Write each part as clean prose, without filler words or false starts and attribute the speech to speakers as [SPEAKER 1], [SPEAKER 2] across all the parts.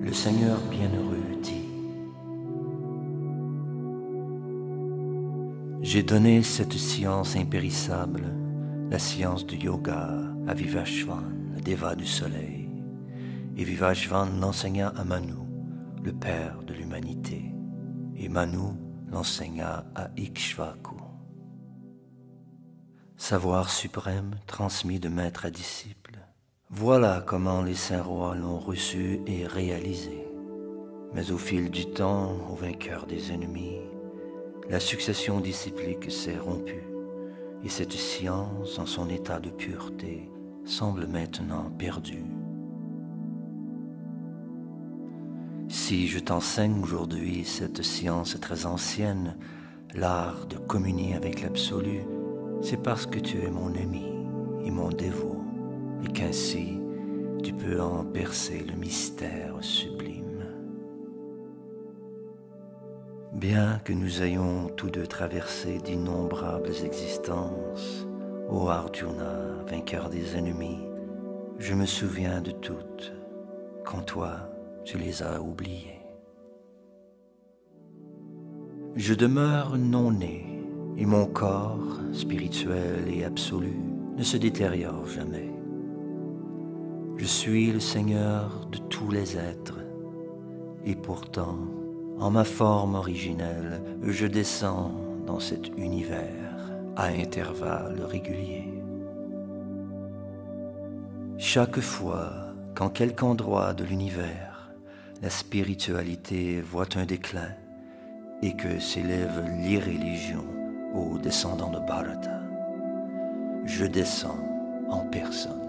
[SPEAKER 1] Le Seigneur bienheureux dit: j'ai donné cette science impérissable, la science du yoga, à Vivashvan, le déva du soleil, et Vivashvan l'enseigna à Manu, le père de l'humanité, et Manu l'enseigna à Ikshvaku. Savoir suprême transmis de maître à disciple, voilà comment les saints rois l'ont reçu et réalisé. Mais au fil du temps, au vainqueur des ennemis, la succession disciplique s'est rompue, et cette science, en son état de pureté, semble maintenant perdue. Si je t'enseigne aujourd'hui cette science très ancienne, l'art de communier avec l'absolu, c'est parce que tu es mon ami et mon dévot, et qu'ainsi tu peux en percer le mystère sublime. Bien que nous ayons tous deux traversé d'innombrables existences, ô Arjuna, vainqueur des ennemis, je me souviens de toutes, quand toi, tu les as oubliées. Je demeure non né, et mon corps, spirituel et absolu, ne se détériore jamais. Je suis le Seigneur de tous les êtres, et pourtant, en ma forme originelle, je descends dans cet univers à intervalles réguliers. Chaque fois qu'en quelque endroit de l'univers, la spiritualité voit un déclin et que s'élève l'irréligion aux descendants de Bharata, je descends en personne.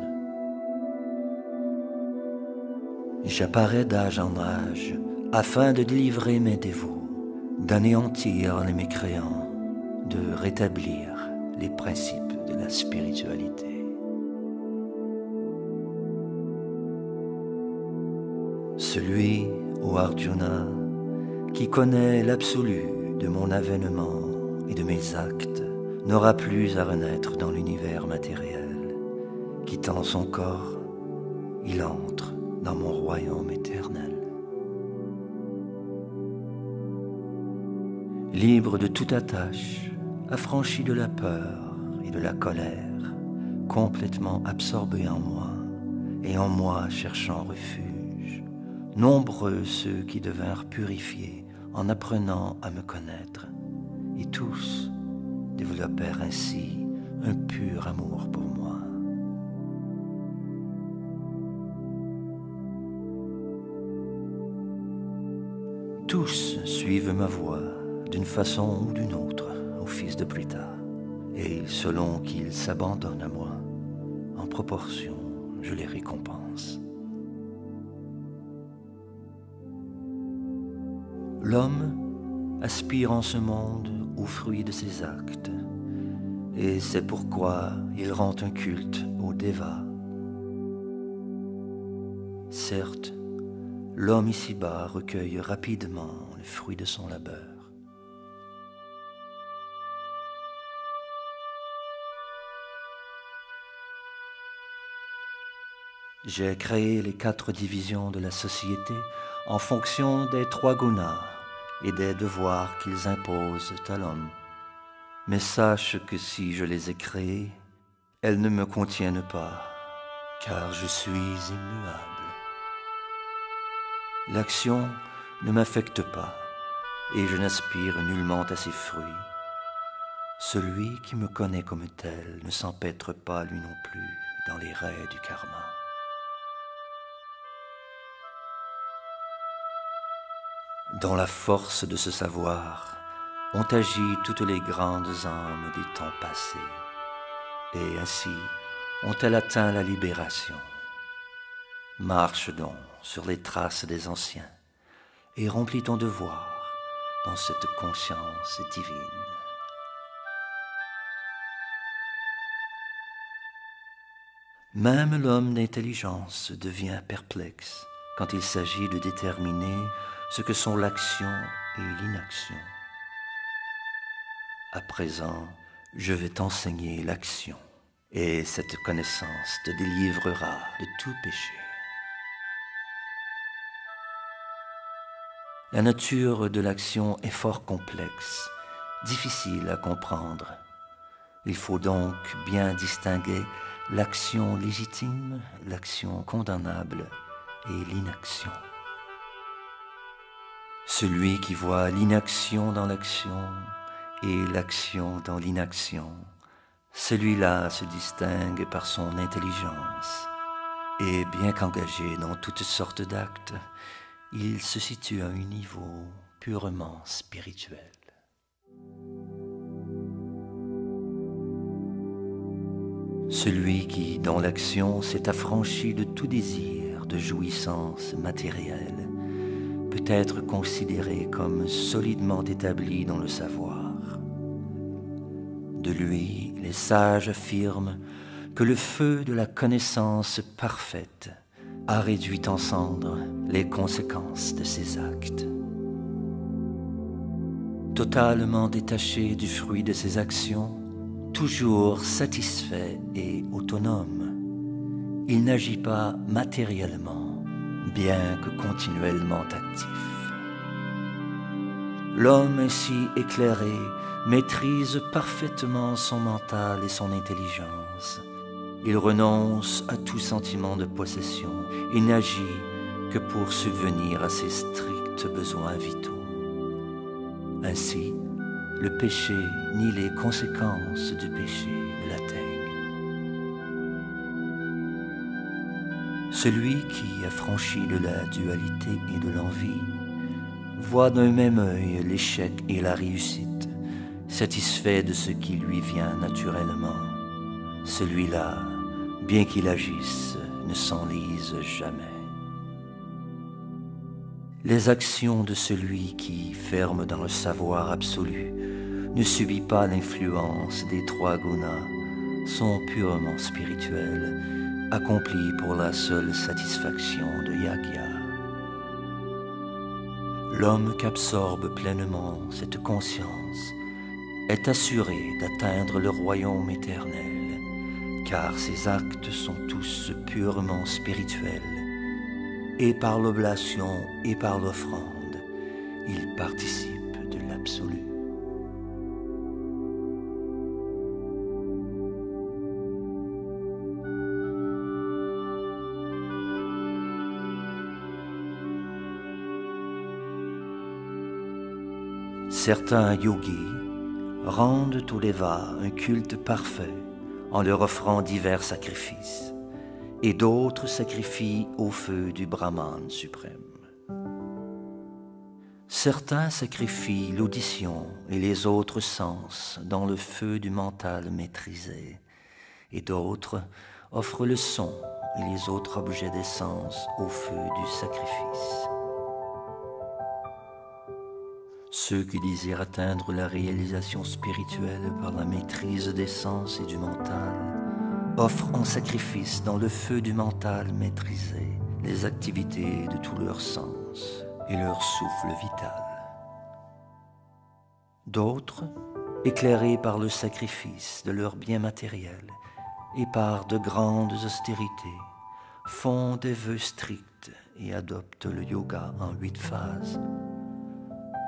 [SPEAKER 1] J'apparais d'âge en âge afin de délivrer mes dévots, d'anéantir les mécréants, de rétablir les principes de la spiritualité. Celui, ô Arjuna, qui connaît l'absolu de mon avènement et de mes actes, n'aura plus à renaître dans l'univers matériel. Quittant son corps, il entre dans mon royaume éternel. Libre de toute attache, affranchi de la peur et de la colère, complètement absorbé en moi, et en moi cherchant refuge, nombreux ceux qui devinrent purifiés en apprenant à me connaître, et tous développèrent ainsi un pur amour pour moi. Tous suivent ma voie, d'une façon ou d'une autre, au fils de Pritha, et selon qu'ils s'abandonnent à moi, en proportion, je les récompense. L'homme aspire en ce monde au fruit de ses actes, et c'est pourquoi il rend un culte au Deva. Certes, l'homme ici-bas recueille rapidement le fruit de son labeur. J'ai créé les 4 divisions de la société en fonction des 3 gunas et des devoirs qu'ils imposent à l'homme. Mais sache que si je les ai créées, elles ne me contiennent pas, car je suis immuable. L'action ne m'affecte pas, et je n'aspire nullement à ses fruits. Celui qui me connaît comme tel ne s'empêtre pas lui non plus dans les raies du karma. Dans la force de ce savoir, ont agi toutes les grandes âmes des temps passés, et ainsi ont-elles atteint la libération. Marche donc sur les traces des anciens, et remplis ton devoir dans cette conscience divine. Même l'homme d'intelligence devient perplexe quand il s'agit de déterminer ce que sont l'action et l'inaction. À présent, je vais t'enseigner l'action, et cette connaissance te délivrera de tout péché. La nature de l'action est fort complexe, difficile à comprendre. Il faut donc bien distinguer l'action légitime, l'action condamnable et l'inaction. Celui qui voit l'inaction dans l'action et l'action dans l'inaction, celui-là se distingue par son intelligence. Et bien qu'engagé dans toutes sortes d'actes, il se situe à un niveau purement spirituel. Celui qui, dans l'action, s'est affranchi de tout désir de jouissance matérielle, peut être considéré comme solidement établi dans le savoir. De lui, les sages affirment que le feu de la connaissance parfaite a réduit en cendres les conséquences de ses actes. Totalement détaché du fruit de ses actions, toujours satisfait et autonome, il n'agit pas matériellement, bien que continuellement actif. L'homme ainsi éclairé maîtrise parfaitement son mental et son intelligence. Il renonce à tout sentiment de possession et n'agit que pour subvenir à ses stricts besoins vitaux. Ainsi, le péché ni les conséquences du péché ne l'atteignent. Celui qui a franchi de la dualité et de l'envie voit d'un même œil l'échec et la réussite, satisfait de ce qui lui vient naturellement. Celui-là, bien qu'il agisse, ne s'enlise jamais. Les actions de celui qui, ferme dans le savoir absolu, ne subit pas l'influence des trois gunas, sont purement spirituelles, accomplies pour la seule satisfaction de Yagya. L'homme qu'absorbe pleinement cette conscience est assuré d'atteindre le royaume éternel, car ses actes sont tous purement spirituels, et par l'oblation et par l'offrande, il participe de l'absolu. Certains yogis rendent aux Devas un culte parfait en leur offrant divers sacrifices, et d'autres sacrifient au feu du Brahman suprême. Certains sacrifient l'audition et les autres sens dans le feu du mental maîtrisé, et d'autres offrent le son et les autres objets des sens au feu du sacrifice. Ceux qui désirent atteindre la réalisation spirituelle par la maîtrise des sens et du mental offrent en sacrifice dans le feu du mental maîtrisé les activités de tous leurs sens et leur souffle vital. D'autres, éclairés par le sacrifice de leurs biens matériels et par de grandes austérités, font des vœux stricts et adoptent le yoga en 8 phases.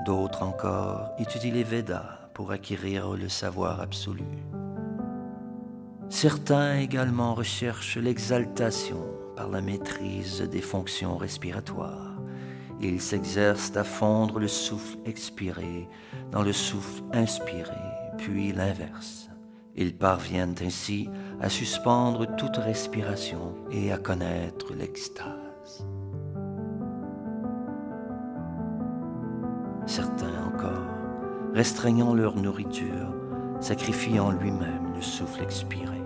[SPEAKER 1] D'autres encore étudient les Védas pour acquérir le savoir absolu. Certains également recherchent l'exaltation par la maîtrise des fonctions respiratoires. Ils s'exercent à fondre le souffle expiré dans le souffle inspiré, puis l'inverse. Ils parviennent ainsi à suspendre toute respiration et à connaître l'extase. Certains encore, restreignant leur nourriture, sacrifient en lui-même le souffle expiré.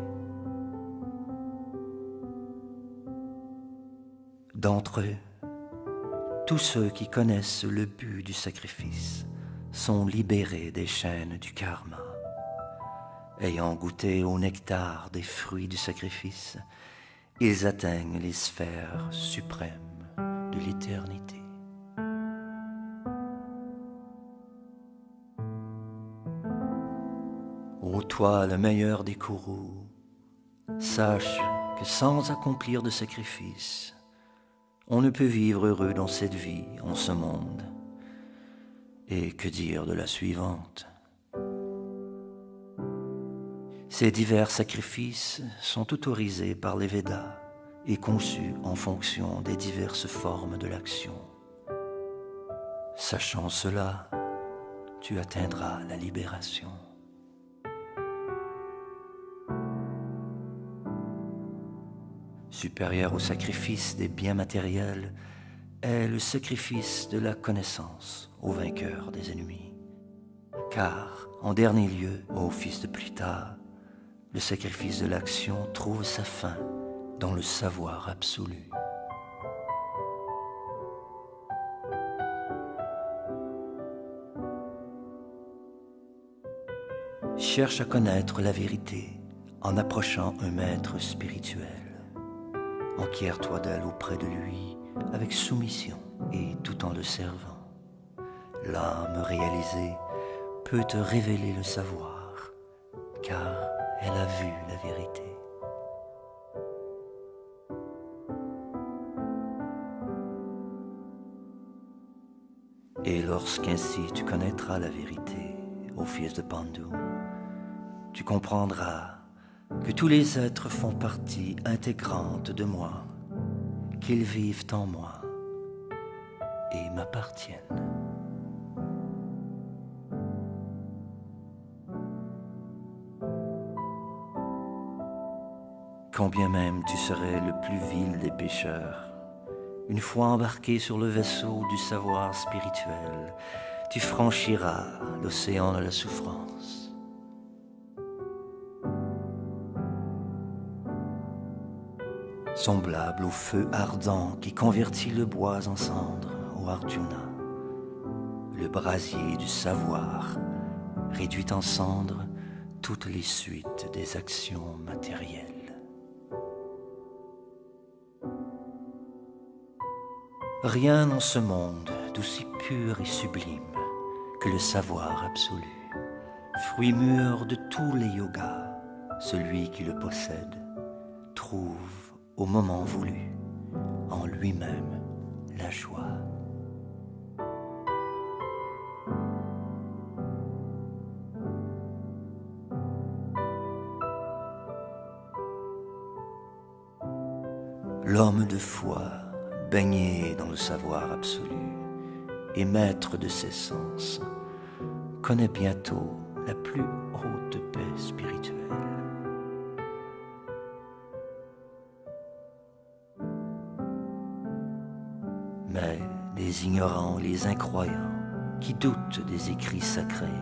[SPEAKER 1] D'entre eux, tous ceux qui connaissent le but du sacrifice sont libérés des chaînes du karma. Ayant goûté au nectar des fruits du sacrifice, ils atteignent les sphères suprêmes de l'éternité. Ô toi, le meilleur des kourous, sache que sans accomplir de sacrifice, on ne peut vivre heureux dans cette vie, en ce monde. Et que dire de la suivante? Ces divers sacrifices sont autorisés par les Védas et conçus en fonction des diverses formes de l'action. Sachant cela, tu atteindras la libération. Supérieur au sacrifice des biens matériels est le sacrifice de la connaissance au vainqueur des ennemis. Car, en dernier lieu, ô fils de Pritha, le sacrifice de l'action trouve sa fin dans le savoir absolu. Cherche à connaître la vérité en approchant un maître spirituel. Enquiers-toi d'elle auprès de lui avec soumission et tout en le servant. L'âme réalisée peut te révéler le savoir, car elle a vu la vérité. Et lorsqu'ainsi tu connaîtras la vérité, ô fils de Pandu, tu comprendras que tous les êtres font partie intégrante de moi, qu'ils vivent en moi et m'appartiennent. Quand bien même tu serais le plus vil des pécheurs, une fois embarqué sur le vaisseau du savoir spirituel, tu franchiras l'océan de la souffrance. Semblable au feu ardent qui convertit le bois en cendre, ô Arjuna, le brasier du savoir réduit en cendres toutes les suites des actions matérielles. Rien en ce monde d'aussi pur et sublime que le savoir absolu, fruit mûr de tous les yogas. Celui qui le possède trouve au moment voulu en lui-même la joie. L'homme de foi, baigné dans le savoir absolu et maître de ses sens, connaît bientôt la plus haute paix spirituelle. Mais les ignorants et les incroyants qui doutent des écrits sacrés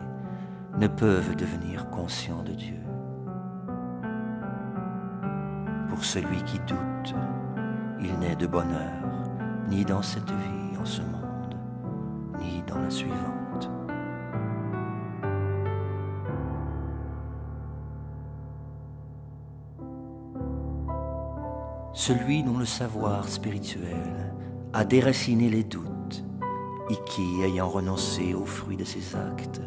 [SPEAKER 1] ne peuvent devenir conscients de Dieu. Pour celui qui doute, il n'est de bonheur ni dans cette vie en ce monde, ni dans la suivante. Celui dont le savoir spirituel a déraciné les doutes et qui, ayant renoncé au fruit de ses actes,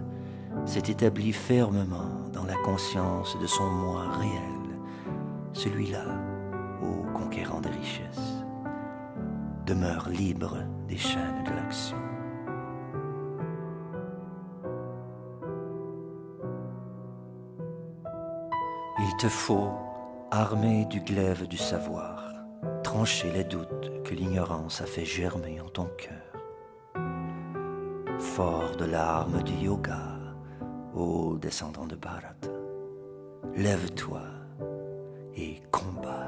[SPEAKER 1] s'est établi fermement dans la conscience de son moi réel, celui-là, ô conquérant des richesses, demeure libre des chaînes de l'action. Il te faut, armé du glaive du savoir, trancher les doutes que l'ignorance a fait germer en ton cœur. Fort de l'arme du yoga, ô descendant de Bharata, lève-toi et combat.